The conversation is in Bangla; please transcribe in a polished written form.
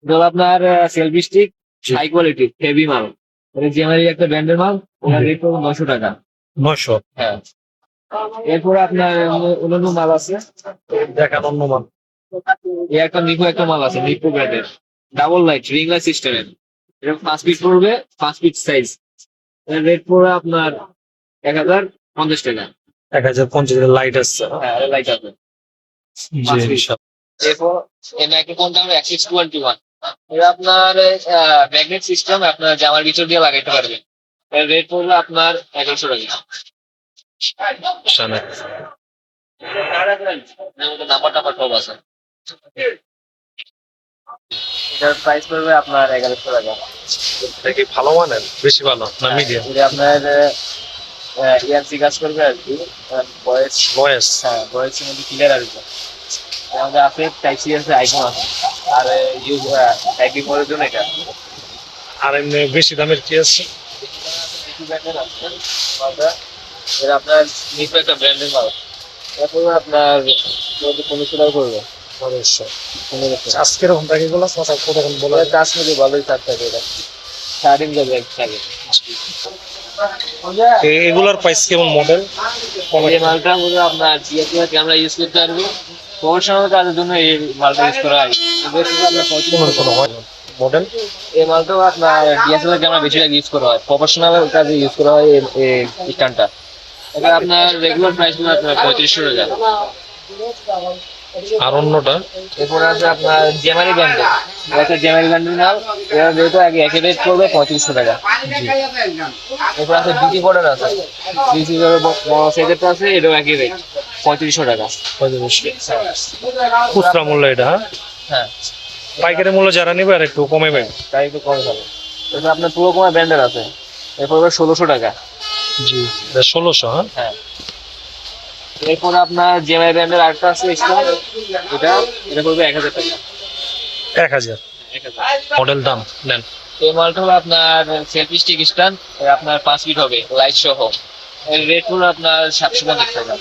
ধর আপনার selfie stick high quality heavy মাল, মানে জিএমআই একটা ব্র্যান্ডের মাল, ওনার রেট পড়বে 900 টাকা। 900। হ্যাঁ, এরপরে আপনার অন্যান্য মাল আছে। দেখান অন্য মাল। এই একটা নিপো একটা মাল আছে, নিপো ব্র্যান্ডের ডাবল লাইট রিং লাইট সিস্টেমের। এটা 5 ফিট পড়বে, 5 ফিট সাইজ। এর রেট পড়বে আপনার 1050 টাকা। 1050 লাইট আছে। হ্যাঁ, লাইট আছে। জি 5 ফিট। ইনশাআল্লাহ। এরপর এই মাইক্রোফোনটা হবে X621। এটা আপনার ম্যাগনেট সিস্টেম, আপনার জামার ভিতর দিয়ে লাগাইতে পারবেন। এর রেট পড়বে আপনার 1100 টাকা। শানে। নাম্বার টাম্বার সব আছে। এটার প্রাইস পড়বে আপনার 1100 টাকা। এটা কি ভালো মানের, বেশি ভালো না মিডিয়াম? এটা আপনার ইয়ারসি কাজ করবে আর কি। Voice, voice. হ্যাঁ ভয়েসের মধ্যে ক্লিয়ার আসবে। আমাদের আছে টাইপ সি আছে, আইফোন আছে। আর ইউজ টাইপিং করার জন্য এটা। আর এমনি বেশি দামের কি আছে? এটা আপনার নিপো একটা ব্র্যান্ডের মাল। এটা পড়বে আপনার 1500 টাকা পড়বে। 1500। 1500। আজকে এরকম থাকে এগুলো কতক্ষণ বলা এটা কাজ মধ্যে ভালোই কাজ থাকে এটা। সারাদিন যাবে এক থাকে। এগুলার প্রাইস কেমন মডেল? এই মালটা হলো আপনার DSLR ক্যামেরা ইউজ করতে পারবে। প্রফেশনাল কাজের জন্য এই মালটা ইউজ করা হয়। মডেল এই মালটাও আপনার DSLR ক্যামেরা বেশিরভাগ ইউজ করা হয়, প্রফেশনাল কাজে ইউজ করা হয় এই স্ট্যান্ডটা। এটা আপনার রেগুলার প্রাইস হলো আপনার 3500 টাকা। আর অন্যটা? এরপরে আছে আপনার জেমারি ব্র্যান্ডের, একটা জেমারি ব্র্যান্ডের মাল। এর রেটও আগে একই রেট করবে 3500 টাকা। এরপর আছে ডিজি মডেল আছে, ডিজি বড় সাইজেরটা আছে, এটাও একই রেট 3500 টাকা। 3500 খুচরা মূল্য এটা? হ্যাঁ, হ্যাঁ পাইকারি মূল্য যারা নিবে আর একটু কমে পাবে। তাই একটু কম হবে। এটা আপনার পুরো কমা ব্র্যান্ডের আছে, এরপর 1600 টাকা। জি, এটা 1600। হ্যাঁ, হ্যাঁ। এরপর আপনার জেমাই ব্র্যান্ডের আরেকটা আছে স্টোন, এটা এটা পড়বে 1000 টাকা। 1000 মডেল দাম নেন। এই মালটা হলো আপনার সেলফি স্টিক স্ট্যান্ড, আপনার 5 ফিট হবে লাইট সহ। এর রেট হলো আপনার 750 টাকা।